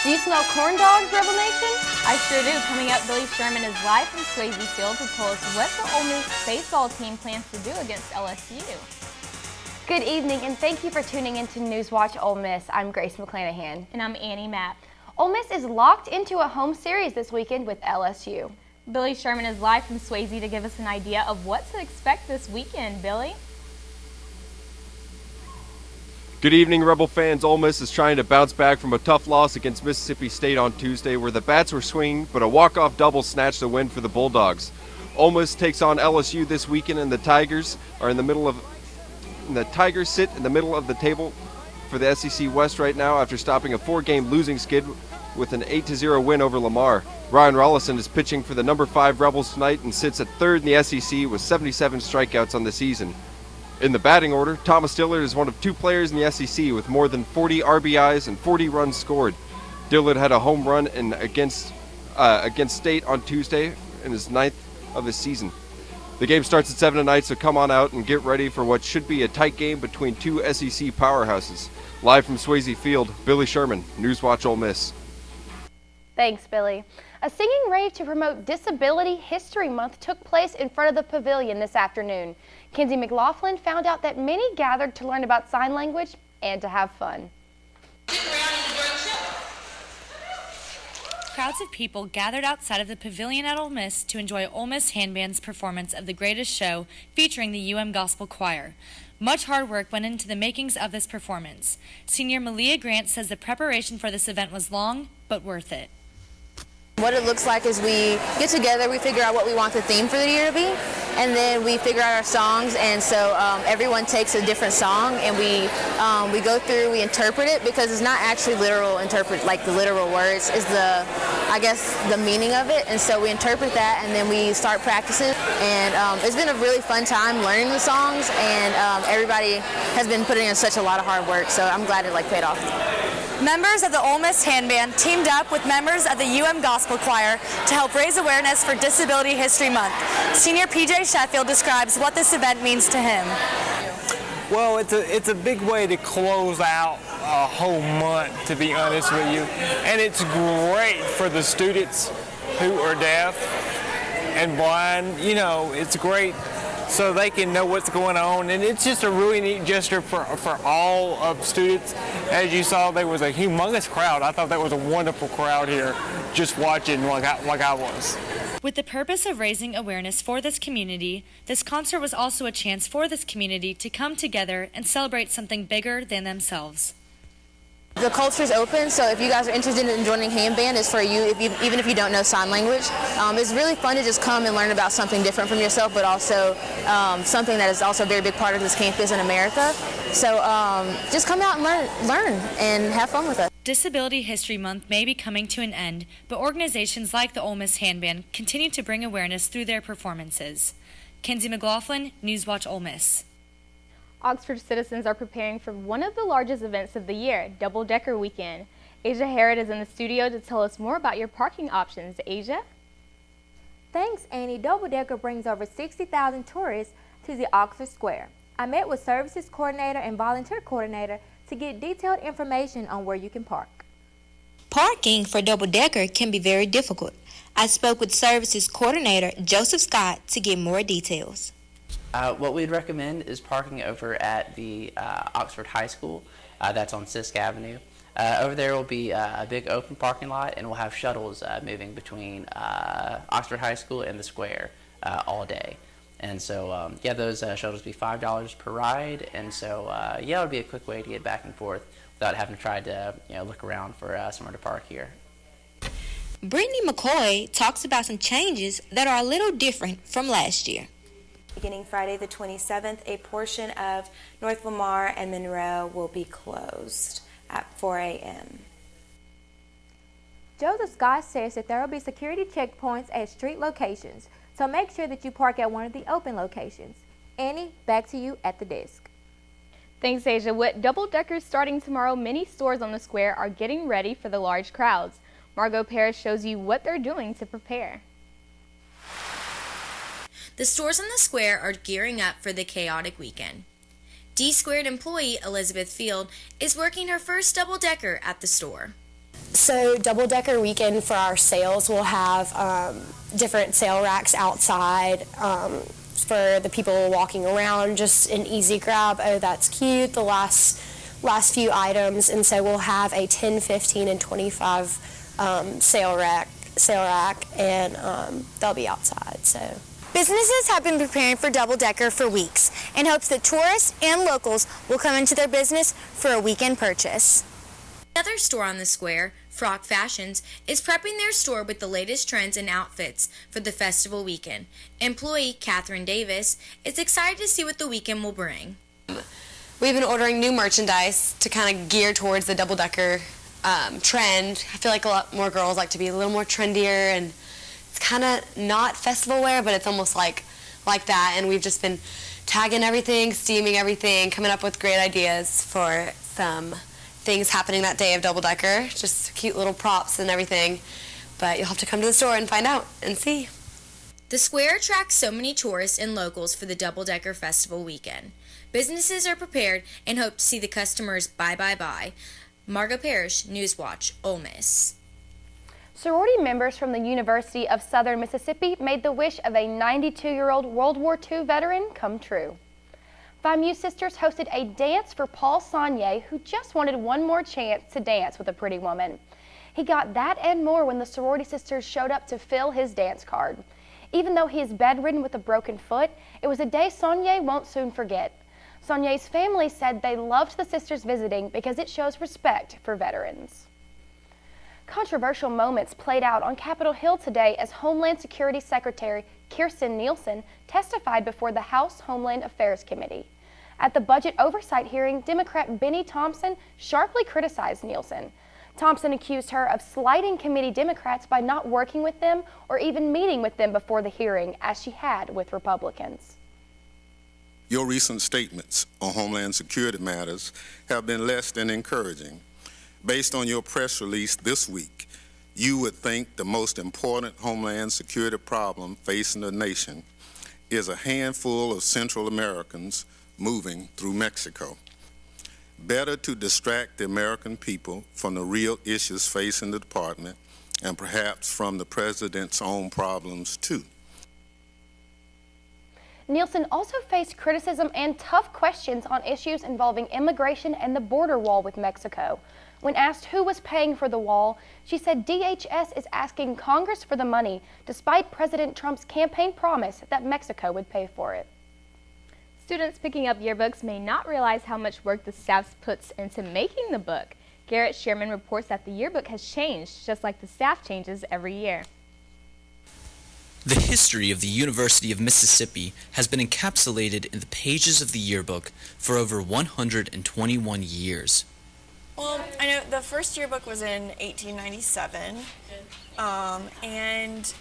Do you smell corn dogs, Rebel Nation? I sure do. Coming up, Billy Sherman is live from Swayze Field to tell us what the Ole Miss baseball team plans to do against LSU. Good evening, and thank you for tuning in to NewsWatch Ole Miss. I'm Grace McClanahan. And I'm Annie Mapp. Ole Miss is locked into a home series this weekend with LSU. Billy Sherman is live from Swayze to give us an idea of what to expect this weekend. Billy? Good evening, Rebel fans. Ole Miss is trying to bounce back from a tough loss against Mississippi State on Tuesday where the bats were swinging, but a walk-off double snatched the win for the Bulldogs. Ole Miss takes on LSU this weekend, and the Tigers sit in the middle of the table for the SEC West right now after stopping a 4-game losing skid with an 8-0 win over Lamar. Ryan Rollison is pitching for the number 5 Rebels tonight and sits at third in the SEC with 77 strikeouts on the season. In the batting order, Thomas Dillard is one of 2 players in the SEC with more than 40 RBIs and 40 runs scored. Dillard had a home run against State on Tuesday in his 9th of his season. The game starts at 7 tonight, so come on out and get ready for what should be a tight game between 2 SEC powerhouses. Live from Swayze Field, Billy Sherman, NewsWatch Ole Miss. Thanks, Billy. A singing rave to promote Disability History Month took place in front of the pavilion this afternoon. Kenzie McLaughlin found out that many gathered to learn about sign language and to have fun. Crowds of people gathered outside of the pavilion at Ole Miss to enjoy Ole Miss Handband's performance of The Greatest Show featuring the UM Gospel Choir. Much hard work went into the makings of this performance. Senior Malia Grant says the preparation for this event was long, but worth it. What it looks like is we get together, we figure out what we want the theme for the year to be, and then we figure out our songs, and so everyone takes a different song, and we go through, we interpret it, because it's not actually literal like the literal words, is the meaning of it, and so we interpret that, and then we start practicing, and it's been a really fun time learning the songs, and everybody has been putting in such a lot of hard work, so I'm glad it paid off. Members of the Ole Miss Handband teamed up with members of the UM Gospel Choir to help raise awareness for Disability History Month. Senior PJ Sheffield describes what this event means to him. Well, it's a big way to close out a whole month, to be honest with you. And it's great for the students who are deaf and blind. You know, it's great so they can know what's going on. And it's just a really neat gesture for all of students. As you saw, there was a humongous crowd. I thought that was a wonderful crowd here just watching like I was. With the purpose of raising awareness for this community, this concert was also a chance for this community to come together and celebrate something bigger than themselves. The culture is open, so if you guys are interested in joining handband, it's for you, even if you don't know sign language. It's really fun to just come and learn about something different from yourself, but also something that is also a very big part of this campus in America. So just come out and learn and have fun with us. Disability History Month may be coming to an end, but organizations like the Ole Miss Handband continue to bring awareness through their performances. Kenzie McLaughlin, NewsWatch Ole Miss. Oxford citizens are preparing for one of the largest events of the year, Double Decker Weekend. Asia Harrod is in the studio to tell us more about your parking options. Asia? Thanks, Annie. Double Decker brings over 60,000 tourists to the Oxford Square. I met with Services Coordinator and Volunteer Coordinator to get detailed information on where you can park. Parking for Double Decker can be very difficult. I spoke with Services Coordinator Joseph Scott to get more details. What we'd recommend is parking over at the Oxford High School. That's on Sisk Avenue. Over there will be a big open parking lot, and we'll have shuttles moving between Oxford High School and the square all day. And so, those shuttles will be $5 per ride, and so, it would be a quick way to get back and forth without having to try to look around for somewhere to park here. Brittany McCoy talks about some changes that are a little different from last year. Beginning Friday the 27th, a portion of North Lamar and Monroe will be closed at 4 a.m. Joseph Scott says that there will be security checkpoints at street locations, so make sure that you park at one of the open locations. Annie, back to you at the desk. Thanks, Asia. With Double Deckers starting tomorrow, many stores on the square are getting ready for the large crowds. Margot Parrish shows you what they're doing to prepare. The stores on the square are gearing up for the chaotic weekend. D-Squared employee Elizabeth Field is working her first double-decker at the store. So Double Decker Weekend for our sales will have different sale racks outside for the people walking around, just an easy grab. Oh, that's cute, the last few items. And so we'll have a 10, 15, and 25 sale rack, and they'll be outside. So businesses have been preparing for Double Decker for weeks in hopes that tourists and locals will come into their business for a weekend purchase. Another store on the square, Frock Fashions, is prepping their store with the latest trends and outfits for the festival weekend. Employee Catherine Davis is excited to see what the weekend will bring. We've been ordering new merchandise to kind of gear towards the double-decker trend. I feel like a lot more girls like to be a little more trendier, and it's kind of not festival wear, but it's almost like that. And we've just been tagging everything, steaming everything, coming up with great ideas for some things happening that day of Double Decker, just cute little props and everything. But you'll have to come to the store and find out and see. The square attracts so many tourists and locals for the Double Decker Festival weekend. Businesses are prepared and hope to see the customers buy. Margot Parrish, NewsWatch, Ole Miss. Sorority members from the University of Southern Mississippi made the wish of a 92-year-old World War II veteran come true. FIMU Sisters hosted a dance for Paul Saunier, who just wanted one more chance to dance with a pretty woman. He got that and more when the sorority sisters showed up to fill his dance card. Even though he is bedridden with a broken foot, it was a day Saunier won't soon forget. Saunier's family said they loved the sisters visiting because it shows respect for veterans. Controversial moments played out on Capitol Hill today as Homeland Security Secretary Kirstjen Nielsen testified before the House Homeland Affairs Committee. At the budget oversight hearing, Democrat Benny Thompson sharply criticized Nielsen. Thompson accused her of slighting committee Democrats by not working with them or even meeting with them before the hearing, as she had with Republicans. Your recent statements on Homeland Security matters have been less than encouraging. Based on your press release this week, you would think the most important Homeland Security problem facing the nation is a handful of Central Americans moving through Mexico. Better to distract the American people from the real issues facing the department and perhaps from the president's own problems too. Nielsen also faced criticism and tough questions on issues involving immigration and the border wall with Mexico. When asked who was paying for the wall, she said DHS is asking Congress for the money, despite President Trump's campaign promise that Mexico would pay for it. Students picking up yearbooks may not realize how much work the staff puts into making the book. Garrett Sherman reports that the yearbook has changed, just like the staff changes every year. The history of the University of Mississippi has been encapsulated in the pages of the yearbook for over 121 years. Well, I know the first yearbook was in 1897, and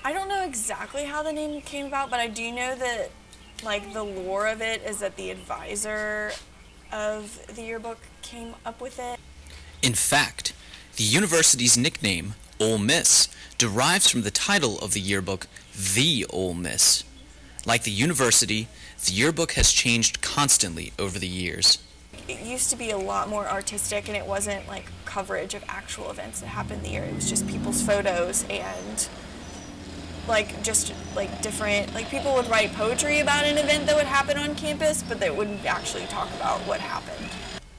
I don't know exactly how the name came about, but I do know that, like, the lore of it is that the advisor of the yearbook came up with it. In fact, the university's nickname, Ole Miss, derives from the title of the yearbook, The Ole Miss. Like the university, the yearbook has changed constantly over the years. It used to be a lot more artistic, and it wasn't like coverage of actual events that happened the year. It was just people's photos and like just like different, like people would write poetry about an event that would happen on campus, but they wouldn't actually talk about what happened.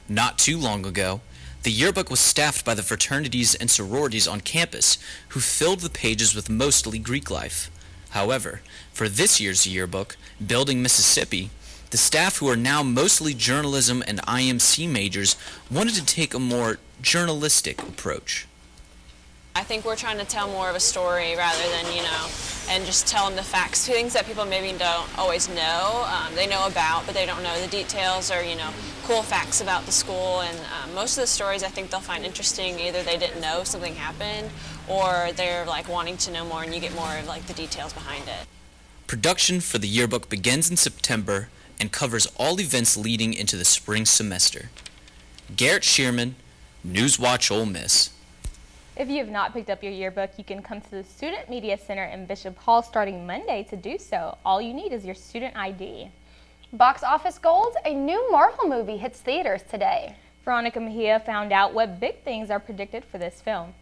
Not too long ago, the yearbook was staffed by the fraternities and sororities on campus, who filled the pages with mostly Greek life. However, for this year's yearbook, Building Mississippi, the staff, who are now mostly journalism and IMC majors, wanted to take a more journalistic approach. I think we're trying to tell more of a story rather than, and just tell them the facts, things that people maybe don't always know. They know about, but they don't know the details or, cool facts about the school. And most of the stories I think they'll find interesting. Either they didn't know something happened, or they're like wanting to know more, and you get more of like the details behind it. Production for the yearbook begins in September and covers all events leading into the spring semester. Garrett Sherman, NewsWatch Ole Miss. If you have not picked up your yearbook, you can come to the Student Media Center in Bishop Hall starting Monday to do so. All you need is your student ID. Box office gold, a new Marvel movie hits theaters today. Veronica Mejia found out what big things are predicted for this film.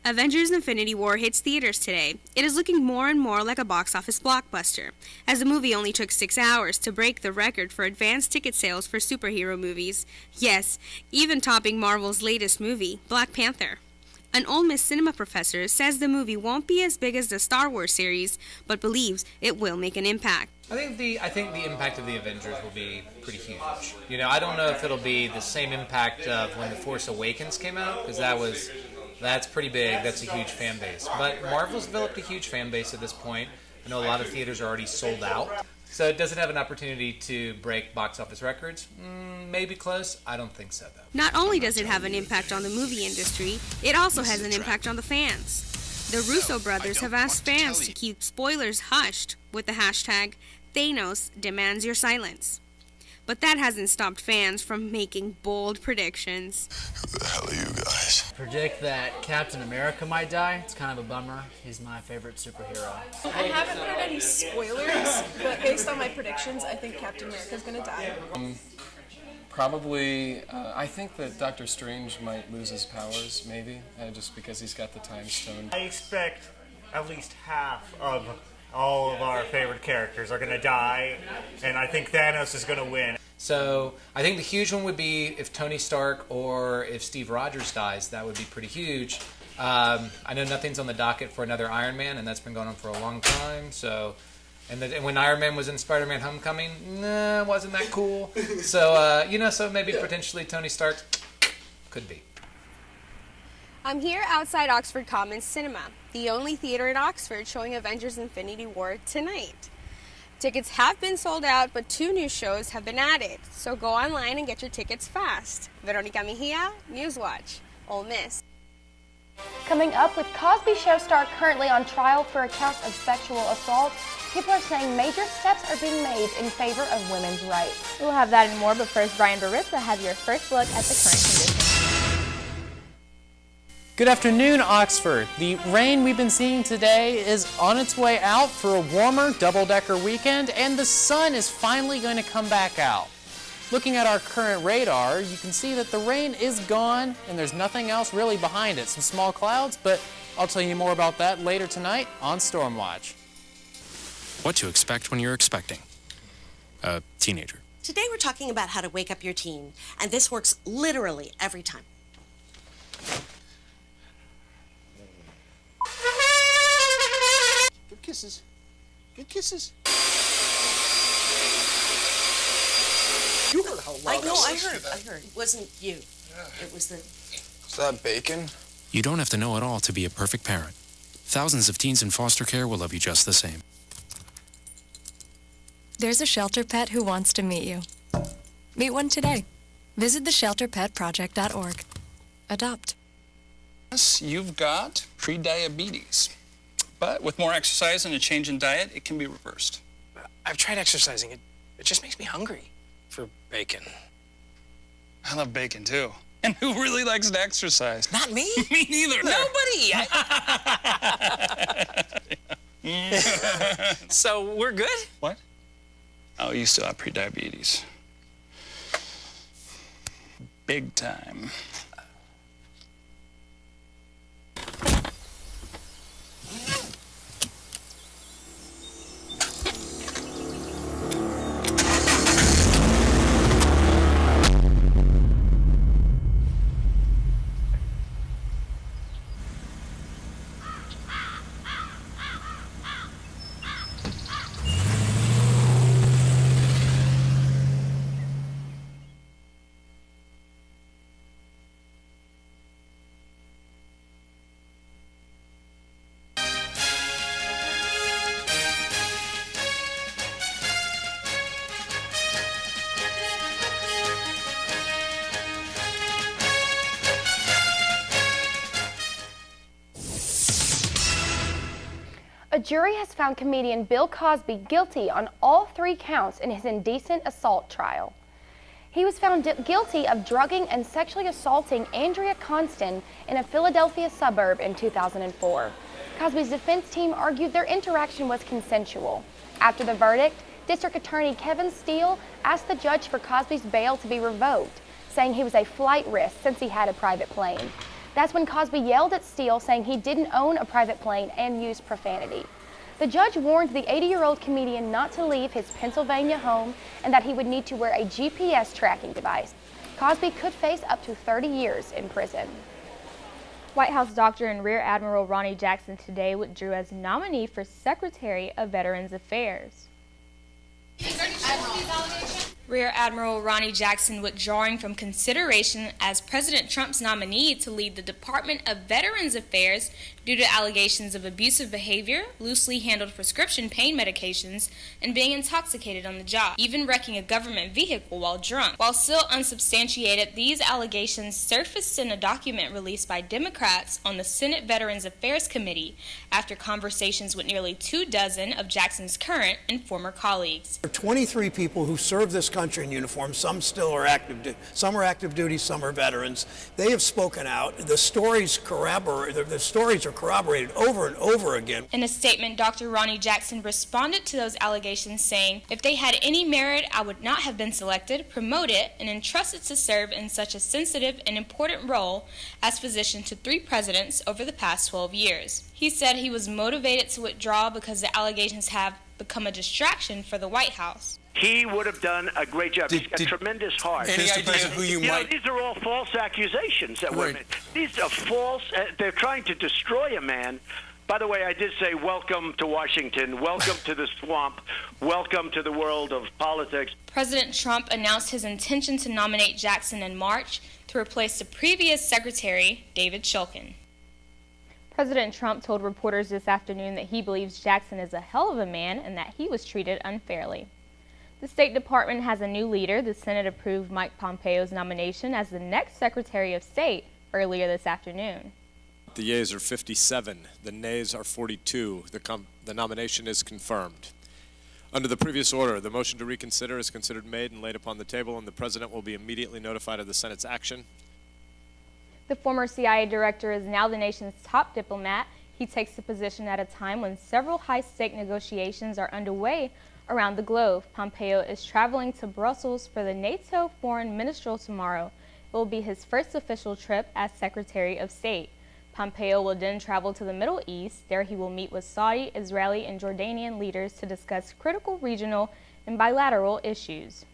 Avengers: Infinity War hits theaters today. It is looking more and more like a box office blockbuster, as the movie only took 6 hours to break the record for advanced ticket sales for superhero movies. Yes, even topping Marvel's latest movie, Black Panther. An Ole Miss cinema professor says the movie won't be as big as the Star Wars series, but believes it will make an impact. I think the impact of the Avengers will be pretty huge. You know, I don't know if it'll be the same impact of when The Force Awakens came out, because that's pretty big. That's a huge fan base. But Marvel's developed a huge fan base at this point. I know a lot of theaters are already sold out. So does it have an opportunity to break box office records? Maybe close. I don't think so, though. Not only does it have an impact on the movie industry, it also has an impact on the fans. The Russo brothers have asked fans to keep spoilers hushed with the hashtag Thanos demands your silence. But that hasn't stopped fans from making bold predictions. Who the hell are you guys? Predict that Captain America might die. It's kind of a bummer. He's my favorite superhero. I haven't heard any spoilers, but based on my predictions, I think Captain America's going to die. Probably, I think that Doctor Strange might lose his powers, maybe, just because he's got the Time Stone. I expect at least half of all of our favorite characters are going to die, and I think Thanos is going to win. So I think the huge one would be if Tony Stark or if Steve Rogers dies. That would be pretty huge. I know nothing's on the docket for another Iron Man, and that's been going on for a long time. So, and when Iron Man was in Spider-Man: Homecoming, wasn't that cool. So so maybe potentially Tony Stark could be. I'm here outside Oxford Commons Cinema, the only theater in Oxford showing Avengers: Infinity War tonight. Tickets have been sold out, but 2 new shows have been added, so go online and get your tickets fast. Veronica Mejia, NewsWatch, Ole Miss. Coming up, with Cosby Show star currently on trial for accounts of sexual assault, people are saying major steps are being made in favor of women's rights. We'll have that and more, but first, Brian Barissa has your first look at the current conditions. Good afternoon, Oxford. The rain we've been seeing today is on its way out for a warmer double-decker weekend, and the sun is finally going to come back out. Looking at our current radar, you can see that the rain is gone, and there's nothing else really behind it. Some small clouds, but I'll tell you more about that later tonight on Stormwatch. What to expect when you're expecting a teenager. Today we're talking about how to wake up your teen, and this works literally every time. Good kisses. Good kisses. You heard how loud I heard. It wasn't you. It was the... Is that bacon? You don't have to know it all to be a perfect parent. Thousands of teens in foster care will love you just the same. There's a shelter pet who wants to meet you. Meet one today. Visit theshelterpetproject.org. Adopt. Yes, you've got prediabetes. But with more exercise and a change in diet, it can be reversed. I've tried exercising. It just makes me hungry for bacon. I love bacon, too. And who really likes to exercise? Not me. Me neither. Nobody. So we're good? What? Oh, you still have prediabetes. Big time. A jury has found comedian Bill Cosby guilty on all 3 counts in his indecent assault trial. He was found guilty of drugging and sexually assaulting Andrea Constan in a Philadelphia suburb in 2004. Cosby's defense team argued their interaction was consensual. After the verdict, District Attorney Kevin Steele asked the judge for Cosby's bail to be revoked, saying he was a flight risk since he had a private plane. That's when Cosby yelled at Steele, saying he didn't own a private plane and used profanity. The judge warned the 80-year-old comedian not to leave his Pennsylvania home and that he would need to wear a GPS tracking device. Cosby could face up to 30 years in prison. White House doctor and Rear Admiral Ronnie Jackson today withdrew as nominee for Secretary of Veterans Affairs. Rear Admiral Ronnie Jackson withdrawing from consideration as President Trump's nominee to lead the Department of Veterans Affairs due to allegations of abusive behavior, loosely handled prescription pain medications, and being intoxicated on the job, even wrecking a government vehicle while drunk. While still unsubstantiated, these allegations surfaced in a document released by Democrats on the Senate Veterans Affairs Committee after conversations with nearly 24 of Jackson's current and former colleagues. There are 23 people who serve this country in uniform. Some still are some are active duty, some are veterans. They have spoken out. The stories are corroborated over and over again. In a statement, Dr. Ronnie Jackson responded to those allegations, saying, "If they had any merit, I would not have been selected, promoted, and entrusted to serve in such a sensitive and important role as physician to 3 presidents over the past 12 years. He said he was motivated to withdraw because the allegations have become a distraction for the White House. He would have done a great job. He's got tremendous heart. Any idea who you might... These are all false accusations that were made. These are false. They're trying to destroy a man. By the way, I did say welcome to Washington, welcome to the swamp, welcome to the world of politics. President Trump announced his intention to nominate Jackson in March to replace the previous secretary, David Shulkin. President Trump told reporters this afternoon that he believes Jackson is a hell of a man and that he was treated unfairly. The State Department has a new leader. The Senate approved Mike Pompeo's nomination as the next Secretary of State earlier this afternoon. The yeas are 57. The nays are 42. The nomination is confirmed. Under the previous order, the motion to reconsider is considered made and laid upon the table, and the President will be immediately notified of the Senate's action. The former CIA director is now the nation's top diplomat. He takes the position at a time when several high-stake negotiations are underway around the globe. Pompeo is traveling to Brussels for the NATO Foreign Ministerial tomorrow. It will be his first official trip as Secretary of State. Pompeo will then travel to the Middle East. There he will meet with Saudi, Israeli, and Jordanian leaders to discuss critical regional and bilateral issues.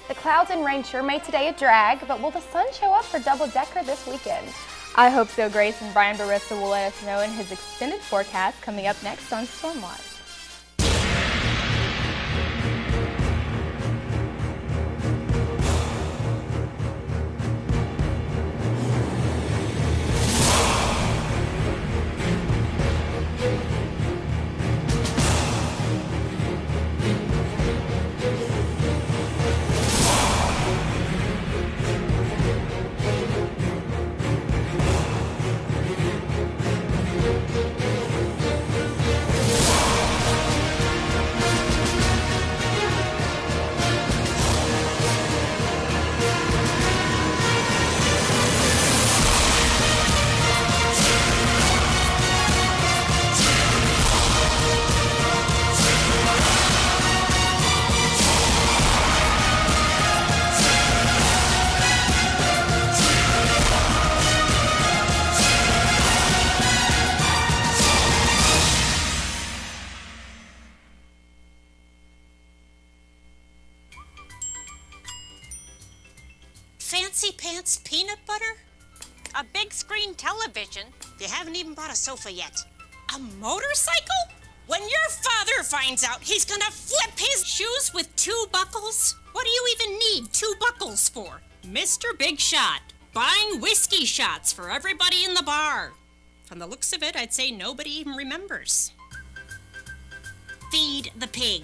The clouds and rain sure made today a drag, but will the sun show up for double-decker this weekend? I hope so, Grace, and Brian Barista will let us know in his extended forecast coming up next on Stormwatch. Fancy pants peanut butter? A big screen television? You haven't even bought a sofa yet. A motorcycle? When your father finds out, he's gonna flip his shoes with 2 buckles? What do you even need 2 buckles for? Mr. Big Shot, buying whiskey shots for everybody in the bar. From the looks of it, I'd say nobody even remembers. Feed the pig.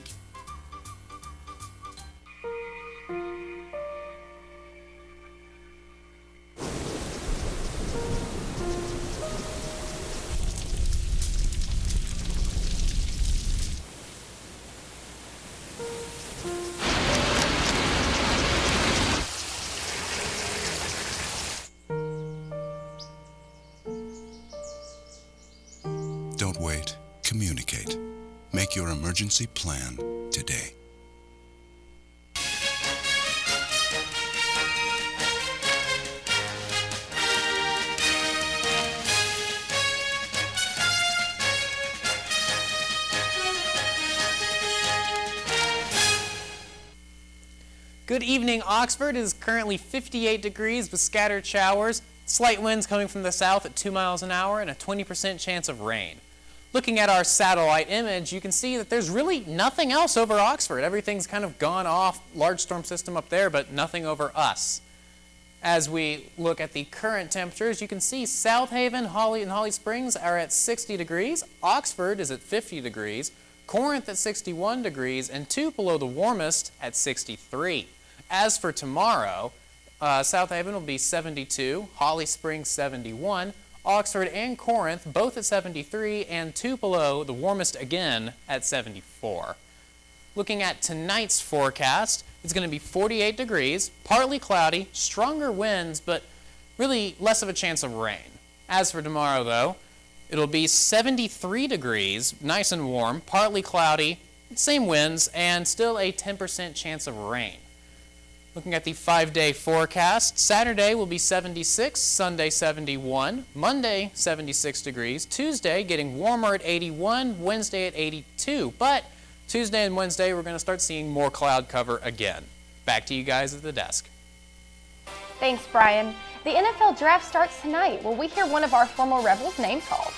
Don't wait. Communicate. Make your emergency plan. today. Good evening, Oxford. It is currently 58 degrees with scattered showers, slight winds coming from the south at 2 miles an hour, and a 20% chance of rain. Looking at our satellite image, you can see that there's really nothing else over Oxford. Everything's kind of gone off, large storm system up there, but nothing over us. As we look at the current temperatures, you can see South Haven, Holly, and Holly Springs are at 60 degrees. Oxford is at 50 degrees. Corinth at 61 degrees, and Tupelo, the warmest, at 63. As for tomorrow, South Haven will be 72, Holly Springs 71, Oxford and Corinth both at 73, and Tupelo, the warmest again, at 74. Looking at tonight's forecast, it's going to be 48 degrees, partly cloudy, stronger winds, but really less of a chance of rain. As for tomorrow, though, it'll be 73 degrees, nice and warm, partly cloudy, same winds, and still a 10% chance of rain. Looking at the 5-day forecast, Saturday will be 76, Sunday 71, Monday 76 degrees, Tuesday getting warmer at 81, Wednesday at 82. But Tuesday and Wednesday we're going to start seeing more cloud cover again. Back to you guys at the desk. Thanks, Brian. The NFL draft starts tonight. Will we hear one of our former Rebels' name called?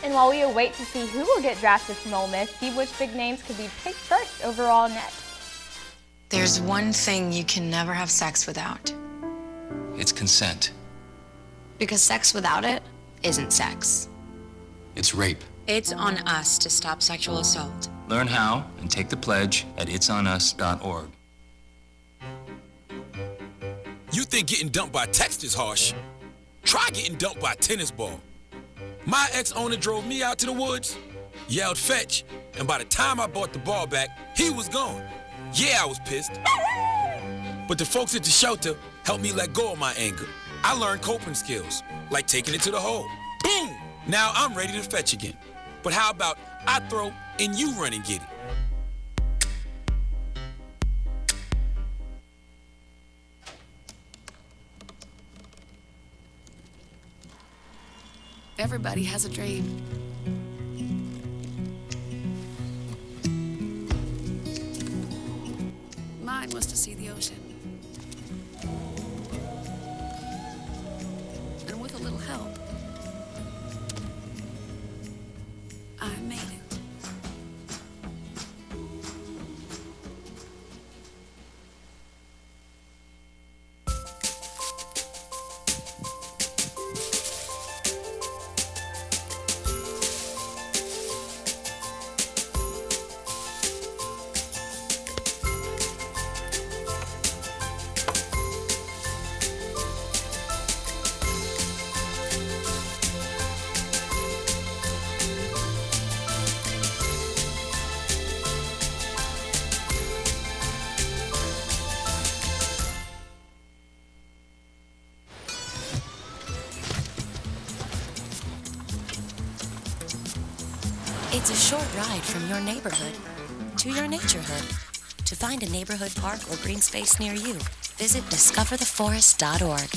And while we await to see who will get drafted from Ole Miss, see which big names could be picked first overall next. There's one thing you can never have sex without. It's consent. Because sex without it isn't sex. It's rape. It's on us to stop sexual assault. Learn how and take the pledge at itsonus.org. You think getting dumped by text is harsh? Try getting dumped by a tennis ball. My ex-owner drove me out to the woods, yelled fetch, and by the time I brought the ball back, he was gone. Yeah, I was pissed. But the folks at the shelter helped me let go of my anger. I learned coping skills, like taking it to the hole. Boom! Now I'm ready to fetch again. But how about I throw and you run and get it? Everybody has a dream. Mine was to see the ocean. And with a little help, I made it. It's a short ride from your neighborhood to your naturehood. To find a neighborhood park or green space near you, visit discovertheforest.org.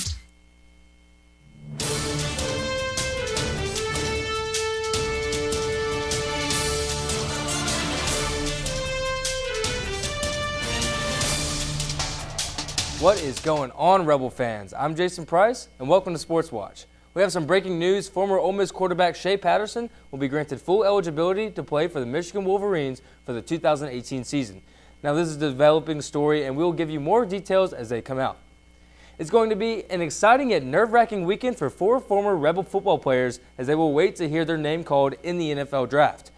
What is going on, Rebel fans? I'm Jason Price, and welcome to Sports Watch. We have some breaking news. Former Ole Miss quarterback Shea Patterson will be granted full eligibility to play for the Michigan Wolverines for the 2018 season. Now, this is a developing story, and we will give you more details as they come out. It's going to be an exciting yet nerve-wracking weekend for 4 former Rebel football players as they will wait to hear their name called in the NFL draft.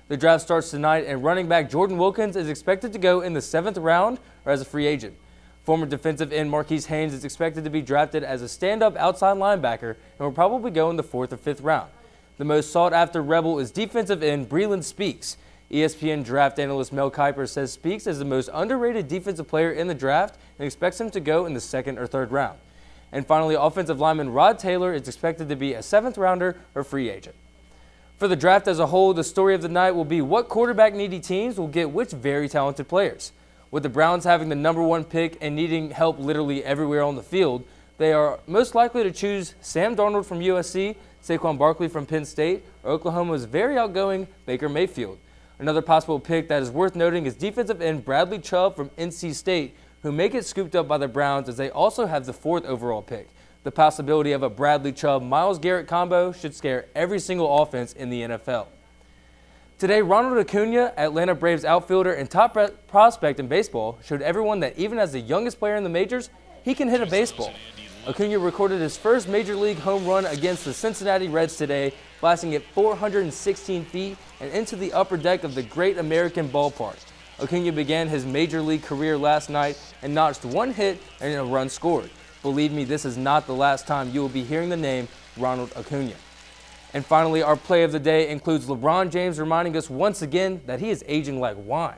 The draft starts tonight, and running back Jordan Wilkins is expected to go in the 7th round or as a free agent. Former defensive end Marquise Haynes is expected to be drafted as a stand-up outside linebacker and will probably go in the 4th or 5th round. The most sought-after Rebel is defensive end Breland Speaks. ESPN draft analyst Mel Kiper says Speaks is the most underrated defensive player in the draft and expects him to go in the 2nd or 3rd round. And finally, offensive lineman Rod Taylor is expected to be a 7th rounder or free agent. For the draft as a whole, the story of the night will be what quarterback-needy teams will get which very talented players. With the Browns having the #1 pick and needing help literally everywhere on the field, they are most likely to choose Sam Darnold from USC, Saquon Barkley from Penn State, or Oklahoma's very outgoing Baker Mayfield. Another possible pick that is worth noting is defensive end Bradley Chubb from NC State, who may get scooped up by the Browns as they also have the 4th overall pick. The possibility of a Bradley Chubb-Myles Garrett combo should scare every single offense in the NFL. Today, Ronald Acuna, Atlanta Braves outfielder and top prospect in baseball, showed everyone that even as the youngest player in the majors, he can hit a baseball. Acuna recorded his first major league home run against the Cincinnati Reds today, blasting it 416 feet and into the upper deck of the Great American Ballpark. Acuna began his major league career last night and notched 1 hit and a run scored. Believe me, this is not the last time you will be hearing the name Ronald Acuna. And finally, our play of the day includes LeBron James reminding us once again that he is aging like wine.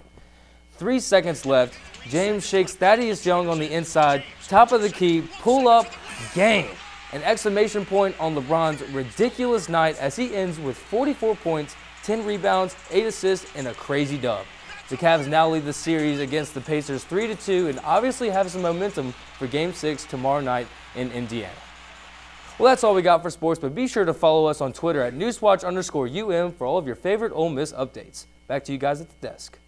3 seconds left. James shakes Thaddeus Young on the inside, top of the key, pull up, game. An exclamation point on LeBron's ridiculous night as he ends with 44 points, 10 rebounds, 8 assists, and a crazy dub. The Cavs now lead the series against the Pacers 3-2 and obviously have some momentum for Game 6 tomorrow night in Indiana. Well, that's all we got for sports, but be sure to follow us on Twitter at NewsWatch_UM for all of your favorite Ole Miss updates. Back to you guys at the desk.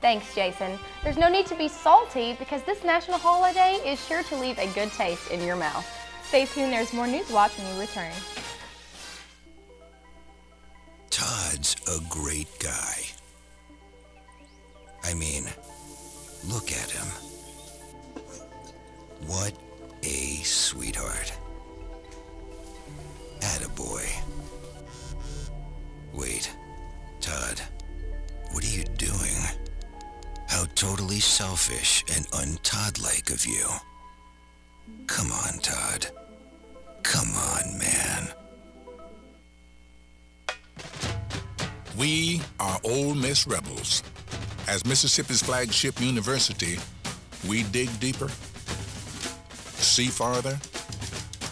Thanks, Jason. There's no need to be salty because this national holiday is sure to leave a good taste in your mouth. Stay tuned, there's more NewsWatch when we return. Todd's a great guy. I mean, look at him. What a sweetheart. Attaboy. Wait, Todd, what are you doing? How totally selfish and un-Todd-like of you. Come on, Todd. Come on, man. We are Ole Miss Rebels. As Mississippi's flagship university, we dig deeper, see farther,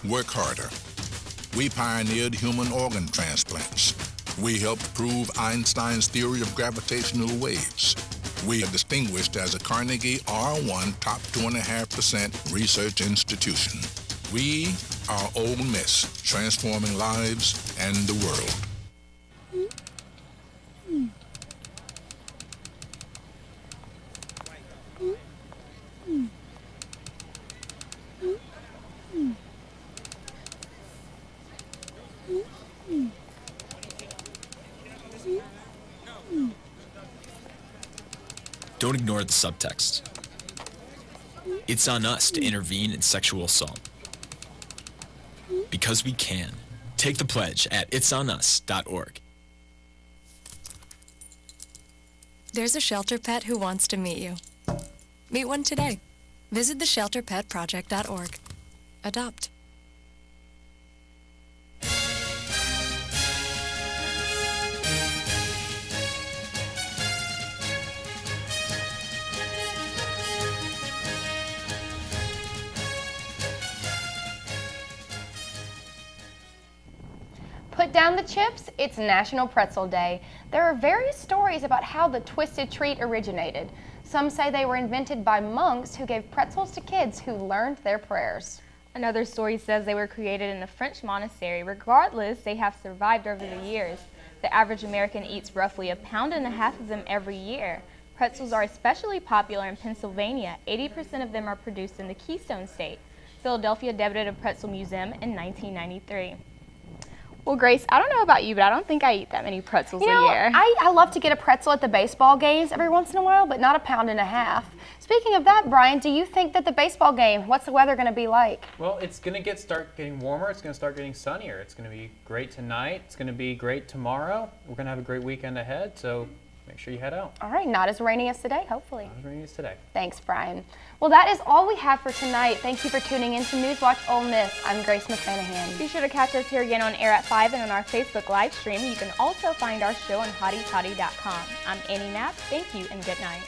work harder. We pioneered human organ transplants. We helped prove Einstein's theory of gravitational waves. We are distinguished as a Carnegie R1 top 2.5% research institution. We are Ole Miss, transforming lives and the world. Don't ignore the subtext. It's on us to intervene in sexual assault. Because we can. Take the pledge at itsonus.org. There's a shelter pet who wants to meet you. Meet one today. Visit theshelterpetproject.org. Adopt. Put down the chips, it's National Pretzel Day. There are various stories about how the twisted treat originated. Some say they were invented by monks who gave pretzels to kids who learned their prayers. Another story says they were created in a French monastery. Regardless, they have survived over the years. The average American eats roughly 1.5 pounds of them every year. Pretzels are especially popular in Pennsylvania. 80% of them are produced in the Keystone State. Philadelphia debuted a pretzel museum in 1993. Well, Grace, I don't know about you, but I don't think I eat that many pretzels a year. I love to get a pretzel at the baseball games every once in a while, but not 1.5 pounds. Speaking of that, Brian, do you think that the baseball game, what's the weather going to be like? Well, it's going to start getting warmer. It's going to start getting sunnier. It's going to be great tonight. It's going to be great tomorrow. We're going to have a great weekend ahead, so make sure you head out. All right, not as rainy as today, hopefully. Not as rainy as today. Thanks, Brian. Well, that is all we have for tonight. Thank you for tuning in to NewsWatch Ole Miss. I'm Grace McClanahan. Be sure to catch us here again on air at 5 and on our Facebook live stream. You can also find our show on HottieToddy.com. I'm Annie Knapp. Thank you and good night.